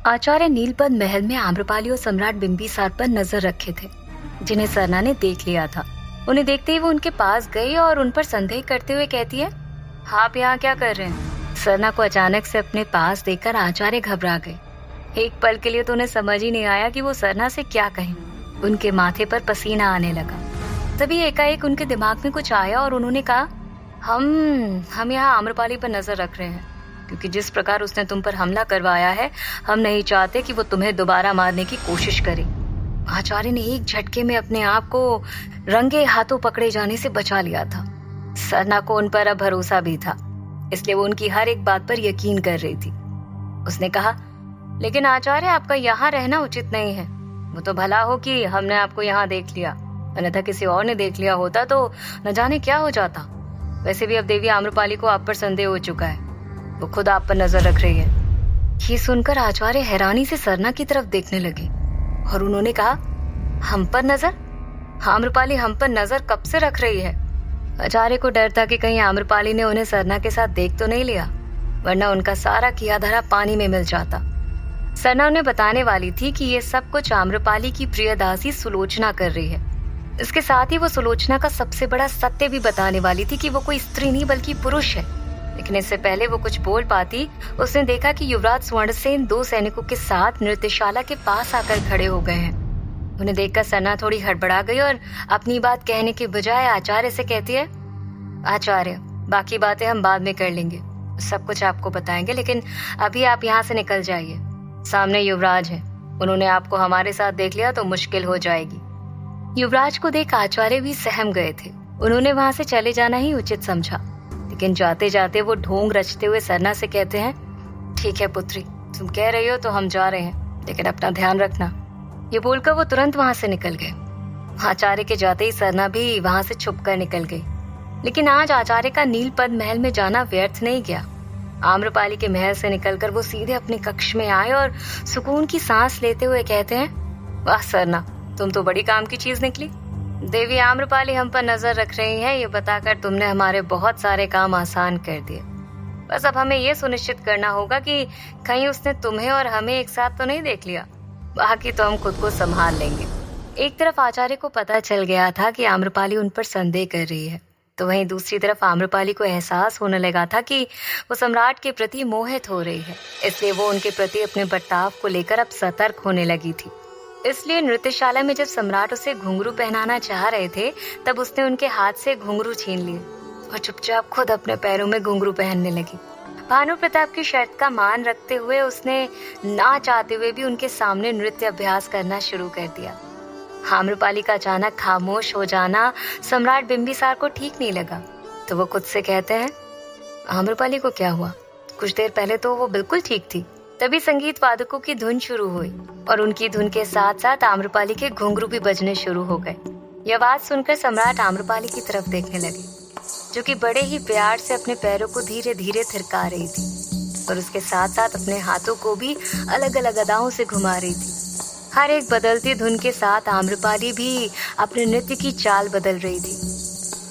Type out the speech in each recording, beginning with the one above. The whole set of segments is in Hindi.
आचार्य नीलपद्म महल में आम्रपाली और सम्राट बिंबिसार पर नजर रखे थे, जिन्हें सरना ने देख लिया था। उन्हें देखते ही वो उनके पास गई और उन पर संदेह करते हुए कहती है, आप यहाँ क्या कर रहे हैं? सरना को अचानक से अपने पास देखकर आचार्य घबरा गए। एक पल के लिए तो उन्हें समझ ही नहीं आया कि वो सरना से क्या कहें। उनके माथे पर पसीना आने लगा। तभी एकाएक उनके दिमाग में कुछ आया और उन्होंने कहा, हम यहाँ आम्रपाली पर नजर रख रहे हैं, क्योंकि जिस प्रकार उसने तुम पर हमला करवाया है, हम नहीं चाहते कि वो तुम्हें दोबारा मारने की कोशिश करे। आचार्य ने एक झटके में अपने आप को रंगे हाथों पकड़े जाने से बचा लिया था। सरना को उन पर अब भरोसा भी था, इसलिए वो उनकी हर एक बात पर यकीन कर रही थी। उसने कहा, लेकिन आचार्य, आपका यहाँ रहना उचित नहीं है। वो तो भला हो कि हमने आपको यहाँ देख लिया, अन्यथा किसी और ने देख लिया होता तो न जाने क्या हो जाता। वैसे भी अब देवी आम्रपाली को आप पर संदेह हो चुका है, वो खुद आप पर नजर रख रही है। ये सुनकर आचार्य हैरानी से सरना की तरफ देखने लगे और उन्होंने कहा, हम पर नजर? आम्रपाली हम पर नजर कब से रख रही है? आचार्य को डर था कि कहीं आम्रपाली ने उन्हें सरना के साथ देख तो नहीं लिया, वरना उनका सारा किया धरा पानी में मिल जाता। सरना उन्हें बताने वाली थी कि ये सब कुछ आम्रपाली की प्रियदासी सुलोचना कर रही है। इसके साथ ही वो सुलोचना का सबसे बड़ा सत्य भी बताने वाली थी कि वो कोई स्त्री नहीं बल्कि पुरुष है। लेकिन इससे पहले वो कुछ बोल पाती, उसने देखा कि युवराज स्वर्णसेन 2 सैनिकों के साथ नृत्यशाला के पास आकर खड़े हो गए हैं। उन्हें देखकर सरना थोड़ी हड़बड़ा गई और अपनी बात कहने के बजाय आचार्य से कहती है, आचार्य, बाकी बातें हम बाद में कर लेंगे, सब कुछ आपको बताएंगे, लेकिन अभी आप यहाँ से निकल जाइए। सामने युवराज है, उन्होंने आपको हमारे साथ देख लिया तो मुश्किल हो जाएगी। युवराज को देख आचार्य भी सहम गए थे। उन्होंने वहां से चले जाना ही उचित समझा, लेकिन जाते जाते वो ढोंग रचते हुए सरना से कहते हैं, ठीक है पुत्री, तुम कह रही हो तो हम जा रहे हैं, लेकिन अपना ध्यान रखना। ये बोलकर वो तुरंत वहां से निकल गए। आचार्य के जाते ही सरना भी वहां से छुपकर निकल गई। लेकिन आज आचार्य का नीलपद्म महल में जाना व्यर्थ नहीं गया। आम्रपाली के महल से निकलकर वो सीधे अपने कक्ष में आए और सुकून की सांस लेते हुए कहते हैं, वाह सरना, तुम तो बड़ी काम की चीज निकली। देवी आम्रपाली हम पर नजर रख रही है, ये बताकर तुमने हमारे बहुत सारे काम आसान कर दिए। बस अब हमें ये सुनिश्चित करना होगा कि कहीं उसने तुम्हें और हमें एक साथ तो नहीं देख लिया। बाकी तो हम खुद को संभाल लेंगे। एक तरफ आचार्य को पता चल गया था कि आम्रपाली उन पर संदेह कर रही है, तो वहीं दूसरी तरफ आम्रपाली को एहसास होने लगा था कि वो सम्राट के प्रति मोहित हो रही है। इसलिए वो उनके प्रति अपने बर्ताव को लेकर अब सतर्क होने लगी थी। इसलिए नृत्यशाला में जब सम्राट उसे घुंघरू पहनाना चाह रहे थे, तब उसने उनके हाथ से घुंघरू छीन लिए और चुपचाप खुद अपने पैरों में घुंघरू पहनने लगी। भानु प्रताप की शर्त का मान रखते हुए उसने ना चाहते हुए भी उनके सामने नृत्य अभ्यास करना शुरू कर दिया। आम्रपाली का अचानक खामोश हो जाना सम्राट बिंबिसार को ठीक नहीं लगा, तो वो खुद से कहते हैं, आम्रपाली को क्या हुआ? कुछ देर पहले तो वो बिल्कुल ठीक थी। तभी संगीत वादकों की धुन शुरू हुई और उनकी धुन के साथ साथ आम्रपाली के घुंघरू भी बजने शुरू हो गए। यह आवाज सुनकर सम्राट आम्रपाली की तरफ देखने लगे, जो कि बड़े ही प्यार से अपने पैरों को धीरे धीरे थिरका रही थी और उसके साथ साथ अपने हाथों को भी अलग अलग अदाओं से घुमा रही थी। हर एक बदलती धुन के साथ आम्रपाली भी अपने नृत्य की चाल बदल रही थी।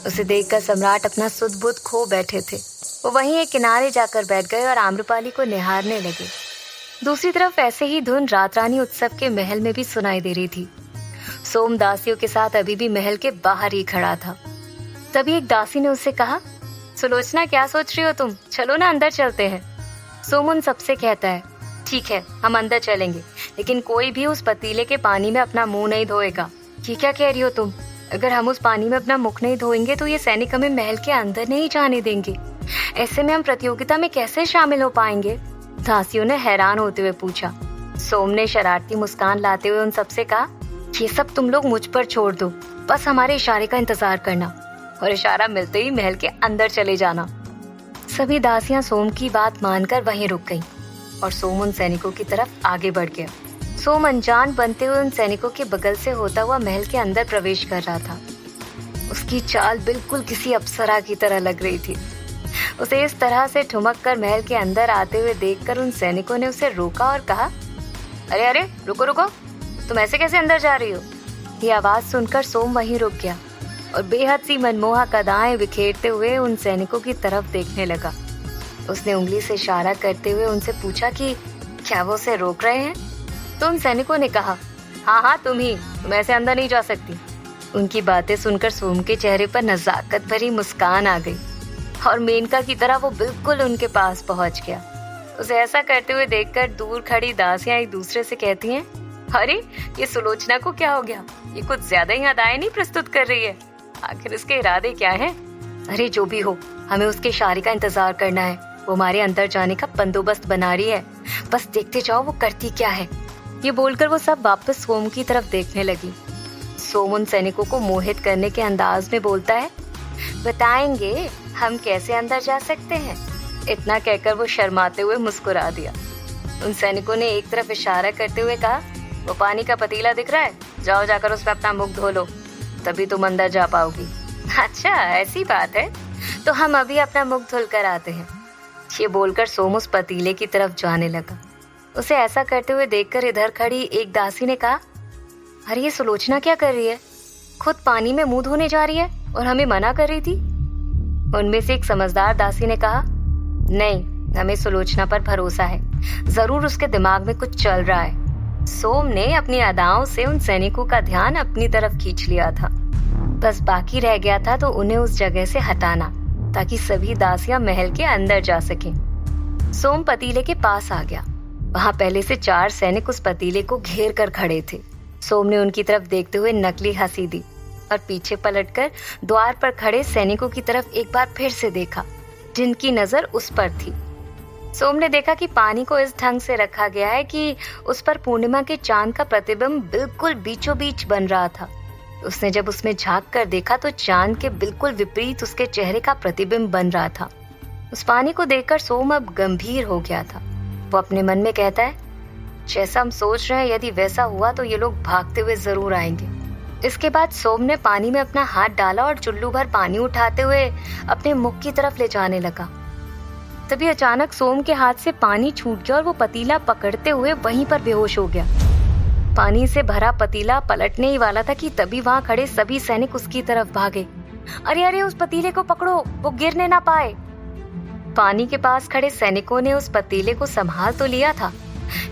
उसे देखकर सम्राट अपना सुध बुध खो बैठे थे। वो वहीं एक किनारे जाकर बैठ गए और आम्रपाली को निहारने लगे। दूसरी तरफ ऐसे ही धुन रातरानी उत्सव के महल में भी सुनाई दे रही थी। सोम दासियों के साथ अभी भी महल के बाहर ही खड़ा था। तभी एक दासी ने उससे कहा, सुलोचना, क्या सोच रही हो तुम? चलो ना, अंदर चलते हैं। सोम उन सबसे कहता है, ठीक है, हम अंदर चलेंगे, लेकिन कोई भी उस पतीले के पानी में अपना मुंह नहीं धोएगा। ये क्या कह रही हो तुम? अगर हम उस पानी में अपना मुख नहीं धोएंगे तो ये सैनिक हमें महल के अंदर नहीं जाने देंगे। ऐसे में हम प्रतियोगिता में कैसे शामिल हो पाएंगे? दासियों ने हैरान होते हुए पूछा। सोम ने शरारती मुस्कान लाते हुए उन सबसे कहा, ये सब तुम लोग मुझ पर छोड़ दो, बस हमारे इशारे का इंतजार करना और इशारा मिलते ही महल के अंदर चले जाना। सभी दासियां सोम की बात मानकर वहीं रुक गईं और सोम उन सैनिकों की तरफ आगे बढ़ गया। सोम अनजान बनते हुए उन सैनिकों के बगल से होता हुआ महल के अंदर प्रवेश कर रहा था। उसकी चाल बिल्कुल किसी अप्सरा की तरह लग रही थी। उसे इस तरह से ठुमक कर महल के अंदर आते हुए देखकर उन सैनिकों ने उसे रोका और कहा, अरे अरे, रुको रुको, तुम ऐसे कैसे अंदर जा रही हो? ये आवाज सुनकर सोम वहीं रुक गया और बेहद सी मनमोहक अदाएं बिखेरते हुए उन सैनिकों की तरफ देखने लगा। उसने उंगली से इशारा करते हुए उनसे पूछा कि क्या वो उसे रोक रहे हैं? तो उन सैनिकों ने कहा, हाँ हाँ तुम ऐसे अंदर नहीं जा सकती। उनकी बातें सुनकर सोम के चेहरे पर नजाकत भरी मुस्कान आ गई और मेनका की तरह वो बिल्कुल उनके पास पहुंच गया। उसे ऐसा करते हुए देखकर दूर खड़ी दासियां एक दूसरे से कहती हैं, अरे ये सुलोचना को क्या हो गया? ये कुछ ज्यादा ही अदाएं नहीं प्रस्तुत कर रही है। आखिर इसके इरादे क्या हैं? अरे जो भी हो, हमें उसके इशारे का इंतजार करना है। वो हमारे अंदर जाने का बंदोबस्त बना रही है, बस देखते जाओ वो करती क्या है। ये बोलकर वो सब वापस सोम की तरफ देखने लगी। सोम उन सैनिकों को मोहित करने के अंदाज में बोलता है, बताएंगे हम कैसे अंदर जा सकते हैं। इतना कहकर वो शर्माते हुए मुस्कुरा दिया। उन सैनिकों ने एक तरफ इशारा करते हुए कहा, वो पानी का पतीला दिख रहा है, जाओ जाकर उसमें अपना मुख धो लो, तभी तुम अंदर जा पाओगी। अच्छा ऐसी बात है, तो हम अभी अपना मुख धुल कर आते हैं। ये बोलकर सोम उस पतीले की तरफ जाने लगा। उसे ऐसा करते हुए देखकर इधर खड़ी एक दासी ने कहा, अरे ये सुलोचना क्या कर रही है? खुद पानी में मुंह धोने जा रही है और हमें मना कर रही थी। उनमें से एक समझदार दासी ने कहा, नहीं, हमें सुलोचना पर भरोसा है, जरूर उसके दिमाग में कुछ चल रहा है। सोम ने अपनी अदाओं से उन सैनिकों का ध्यान अपनी तरफ खींच लिया था। बस बाकी रह गया था तो उन्हें उस जगह से हटाना, ताकि सभी दासियां महल के अंदर जा सकें। सोम पतीले के पास आ गया। वहां पहले से 4 सैनिक उस पतीले को घेर कर खड़े थे। सोम ने उनकी तरफ देखते हुए नकली हंसी दी और पीछे पलटकर द्वार पर खड़े सैनिकों की तरफ एक बार फिर से देखा, जिनकी नजर उस पर थी। सोम ने देखा कि पानी को इस ढंग से रखा गया है कि उस पर पूर्णिमा के चांद का प्रतिबिंब बिल्कुल बीचों बीच बन रहा था। उसने जब उसमें झांक कर देखा तो चांद के बिल्कुल विपरीत उसके चेहरे का प्रतिबिंब बन रहा था। उस पानी को देखकर सोम अब गंभीर हो गया था। वो अपने मन में कहता है, जैसा हम सोच रहे हैं यदि वैसा हुआ तो ये लोग भागते हुए जरूर आएंगे। इसके बाद सोम ने पानी में अपना हाथ डाला और चुल्लू भर पानी उठाते हुए अपने मुख की तरफ ले जाने लगा। तभी अचानक सोम के हाथ से पानी छूट गया और वो पतीला पकड़ते हुए वहीं पर बेहोश हो गया। पानी से भरा पतीला पलटने ही वाला था कि तभी वहां खड़े सभी सैनिक उसकी तरफ भागे। अरे अरे उस पतीले को पकड़ो, वो गिरने ना पाए। पानी के पास खड़े सैनिकों ने उस पतीले को संभाल तो लिया था,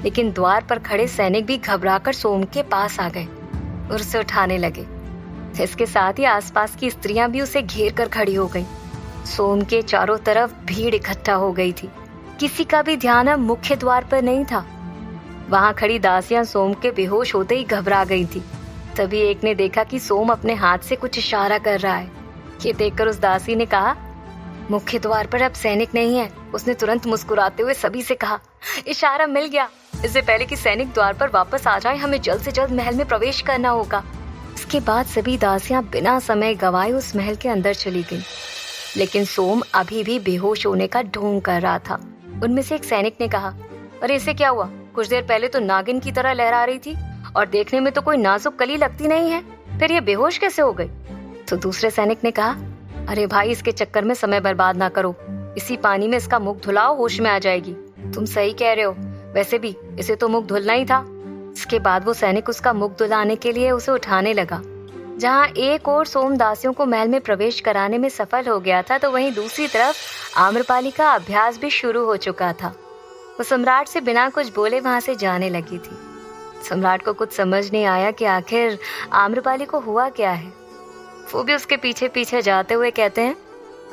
लेकिन द्वार पर खड़े सैनिक भी घबराकर सोम के पास आ गए और उसे उठाने लगे। इसके साथ ही आसपास की स्त्रियां भी उसे घेर कर खड़ी हो गईं। सोम के चारों तरफ भीड़ इकट्ठा हो गई थी। किसी का भी ध्यान अब मुख्य द्वार पर नहीं था। वहां खड़ी दासियां सोम के बेहोश होते ही घबरा गई थी। तभी एक ने देखा कि सोम अपने हाथ से कुछ इशारा कर रहा है। ये देखकर उस दासी ने कहा, मुख्य द्वार पर अब सैनिक नहीं है। उसने तुरंत मुस्कुराते हुए सभी से कहा, इशारा मिल गया। इससे पहले कि सैनिक द्वार पर वापस आ जाएं, हमें जल्द से जल्द महल में प्रवेश करना होगा। इसके बाद सभी दासियां बिना समय गवाए उस महल के अंदर चली गईं। लेकिन सोम अभी भी बेहोश होने का ढोंग कर रहा था। उनमें से एक सैनिक ने कहा, अरे इसे क्या हुआ? कुछ देर पहले तो नागिन की तरह लहरा रही थी और देखने में तो कोई नाजुक कली लगती नहीं है, फिर ये बेहोश कैसे हो गई? तो दूसरे सैनिक ने कहा, अरे भाई इसके चक्कर में समय बर्बाद ना करो, इसी पानी में इसका मुख धुलाओ, होश में आ जाएगी। तुम सही कह रहे हो, वैसे भी इसे तो मुख धुलना ही था। इसके बाद वो सैनिक उसका मुख धुलाने के लिए उसे उठाने लगा। जहाँ एक और सोम दासियों को महल में प्रवेश कराने में सफल हो गया था, तो वहीं दूसरी तरफ आम्रपाली का अभ्यास भी शुरू हो चुका था। वो सम्राट से बिना कुछ बोले वहां से जाने लगी थी। सम्राट को कुछ समझ नहीं आया कि आखिर आम्रपाली को हुआ क्या है। वो भी उसके पीछे पीछे जाते हुए कहते हैं,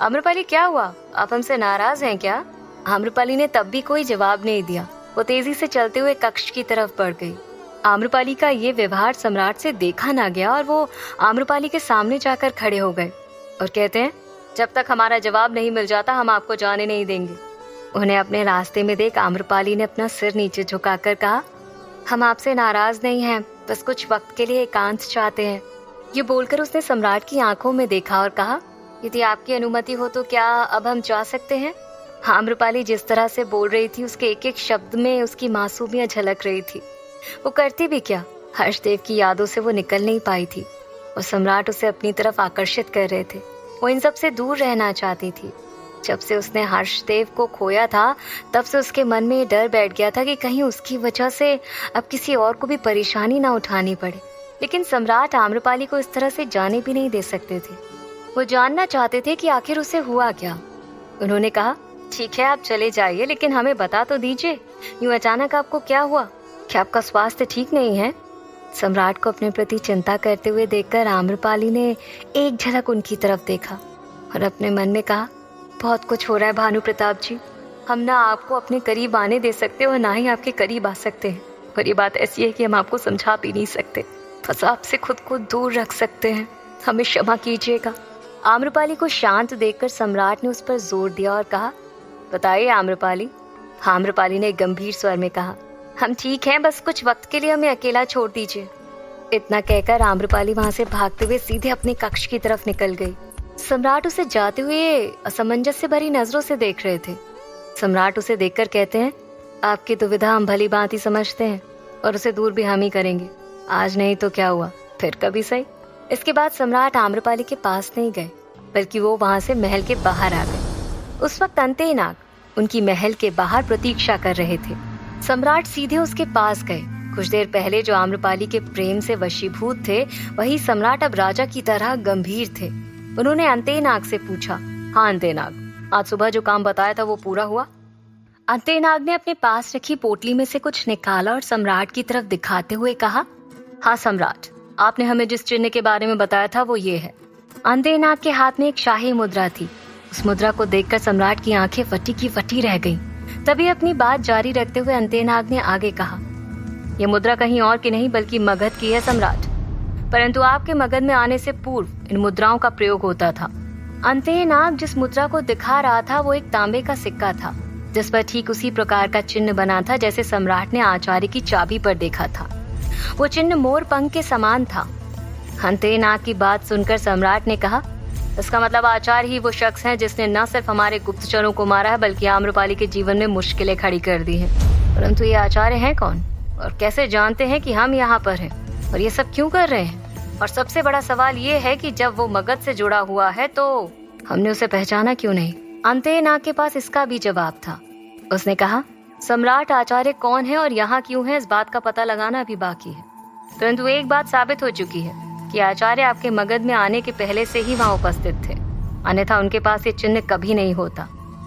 आम्रपाली क्या हुआ? आप हमसे नाराज हैं क्या? आम्रपाली ने तब भी कोई जवाब नहीं दिया। वो तेजी से चलते हुए कक्ष की तरफ बढ़ गई। आम्रपाली का ये व्यवहार सम्राट से देखा ना गया और वो आम्रपाली के सामने जाकर खड़े हो गए और कहते हैं, जब तक हमारा जवाब नहीं मिल जाता हम आपको जाने नहीं देंगे। उन्हें अपने रास्ते में देख आम्रपाली ने अपना सिर नीचे झुकाकर कहा, हम आपसे नाराज नहीं हैं, बस कुछ वक्त के लिए एकांत चाहते हैं। ये बोलकर उसने सम्राट की आंखों में देखा और कहा, यदि आपकी अनुमति हो तो क्या अब हम जा सकते हैं? आम्रपाली जिस तरह से बोल रही थी उसके एक एक शब्द में उसकी मासूमियत झलक रही थी। वो करती भी क्या, हर्षदेव की यादों से वो निकल नहीं पाई थी और सम्राट उसे अपनी तरफ आकर्षित कर रहे थे। वो इन सब से दूर रहना चाहती थी। जब से उसने हर्षदेव को खोया था तब से उसके मन में ये डर बैठ गया था कि कहीं उसकी वजह से अब किसी और को भी परेशानी ना उठानी पड़े। लेकिन सम्राट आम्रपाली को इस तरह से जाने भी नहीं दे सकते थे। वो जानना चाहते थे कि आखिर उसे हुआ क्या। उन्होंने कहा, ठीक है, आप चले जाइए, लेकिन हमें बता तो दीजिए, यूं अचानक आपको क्या हुआ? क्या आपका स्वास्थ्य ठीक नहीं है? सम्राट को अपने प्रति चिंता करते हुए देखकर आम्रपाली ने एक झलक उनकी तरफ देखा और अपने मन में कहा, बहुत कुछ हो रहा है भानु प्रताप जी। हम ना आपको अपने करीब आने दे सकते और ना ही आपके करीब आ सकते हैं। और ये बात ऐसी है कि हम आपको समझा भी नहीं सकते, बस आपसे खुद को दूर रख सकते हैं। हमें क्षमा कीजिएगा। आम्रपाली को शांत देखकर सम्राट ने उस पर जोर दिया और कहा, बताइए आम्रपाली। आम्रपाली ने गंभीर स्वर में कहा, हम ठीक हैं, बस कुछ वक्त के लिए हमें अकेला छोड़ दीजिए। इतना कहकर आम्रपाली वहां से भागते हुए सीधे अपने कक्ष की तरफ निकल गई। सम्राट उसे जाते हुए असमंजस से भरी नजरों से देख रहे थे। सम्राट उसे देखकर कहते हैं, आपकी दुविधा हम भली भांति समझते हैं और उसे दूर भी हम ही करेंगे। आज नहीं तो क्या हुआ, फिर कभी सही। इसके बाद सम्राट आम्रपाली के पास नहीं गए, बल्कि वो वहां से महल के बाहर आ गए। उस वक्त अंतनाग उनकी महल के बाहर प्रतीक्षा कर रहे थे। सम्राट सीधे उसके पास गए। कुछ देर पहले जो आम्रपाली के प्रेम से वशीभूत थे, वही सम्राट अब राजा की तरह गंभीर थे। उन्होंने अंतनाग से पूछा, हाँ अंतनाग, आज सुबह जो काम बताया था वो पूरा हुआ? अंतनाग ने अपने पास रखी पोटली में से कुछ निकाला और सम्राट की तरफ दिखाते हुए कहा, हाँ सम्राट, आपने हमें जिस चिन्ह के बारे में बताया था वो ये है। अंतनाग के हाथ में एक शाही मुद्रा थी। उस मुद्रा को देखकर सम्राट की आंखें फटी की फटी रह गईं। तभी अपनी बात जारी रखते हुए अंतनाग ने आगे कहा, यह मुद्रा कहीं और की नहीं बल्कि मगध की है सम्राट, परंतु आपके मगध में आने से पूर्व इन मुद्राओं का प्रयोग होता था। अंतनाग जिस मुद्रा को दिखा रहा था वो एक तांबे का सिक्का था, जिस पर ठीक उसी प्रकार का चिन्ह बना था जैसे सम्राट ने आचार्य की चाबी पर देखा था। वो चिन्ह मोर पंख के समान था। अंतनाग की बात सुनकर सम्राट ने कहा, इसका मतलब आचार्य ही वो शख्स है जिसने न सिर्फ हमारे गुप्तचरों को मारा है बल्कि आम्रपाली के जीवन में मुश्किलें खड़ी कर दी हैं। परंतु ये आचार्य हैं कौन और कैसे जानते हैं कि हम यहाँ पर हैं और ये सब क्यों कर रहे हैं? और सबसे बड़ा सवाल ये है कि जब वो मगध से जुड़ा हुआ है तो हमने उसे पहचाना क्यों नहीं? अंतनाग के पास इसका भी जवाब था। उसने कहा, सम्राट आचार्य कौन है और यहाँ क्यों है, इस बात का पता लगाना अभी बाकी है, परंतु एक बात साबित हो चुकी है कि आचार्य आपके मगध में आने के पहले से ही वहाँ उपस्थित थे, अन्यथा उनके पास ये चिन्ह कभी नहीं होता।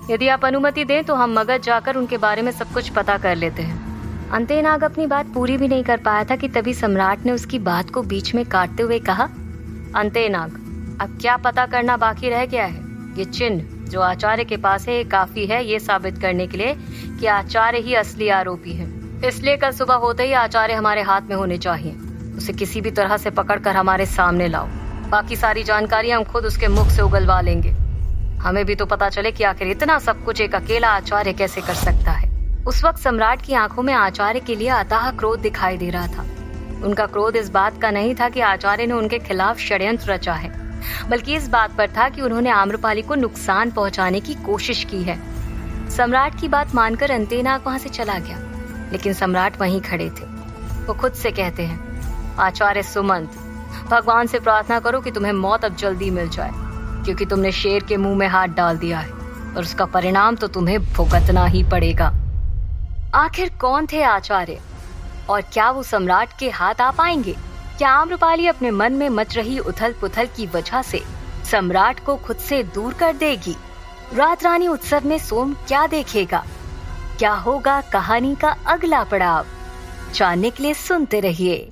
यदि आप अनुमति दें तो हम मगध जाकर उनके बारे में सब कुछ पता कर लेते हैं। अंतनाग अपनी बात पूरी भी नहीं कर पाया था कि तभी सम्राट ने उसकी बात को बीच में काटते हुए कहा, अंतनाग, अब क्या पता करना बाकी रह गया है? ये चिन्ह जो आचार्य के पास है ये काफी है ये साबित करने के लिए कि आचार्य ही असली आरोपी है। इसलिए कल सुबह होते ही आचार्य हमारे हाथ में होने चाहिए। उसे किसी भी तरह से पकड़कर हमारे सामने लाओ। बाकी सारी जानकारी हम खुद उसके मुख से उगलवा लेंगे। हमें भी तो पता चले कि आखिर इतना सब कुछ एक अकेला आचार्य कैसे कर सकता है। उस वक्त सम्राट की आंखों में आचार्य के लिए अथाह क्रोध दिखाई दे रहा था। उनका क्रोध इस बात का नहीं था कि आचार्य ने उनके खिलाफ षड्यंत्र रचा है, बल्कि इस बात पर था कि उन्होंने आम्रपाली को नुकसान पहुंचाने की कोशिश की है। सम्राट की बात मानकर अंतनाग वहां से चला गया, लेकिन सम्राट वहीं खड़े थे। वो खुद से कहते हैं, आचार्य सुमंत, भगवान से प्रार्थना करो कि तुम्हें मौत अब जल्दी मिल जाए, क्योंकि तुमने शेर के मुंह में हाथ डाल दिया है और उसका परिणाम तो तुम्हें भुगतना ही पड़ेगा। आखिर कौन थे आचार्य और क्या वो सम्राट के हाथ आ पाएंगे? क्या आम्रपाली अपने मन में मच रही उथल पुथल की वजह से सम्राट को खुद से दूर कर देगी? रात रानी उत्सव में सोम क्या देखेगा? क्या होगा कहानी का अगला पड़ाव? जानने के लिए सुनते रहिए।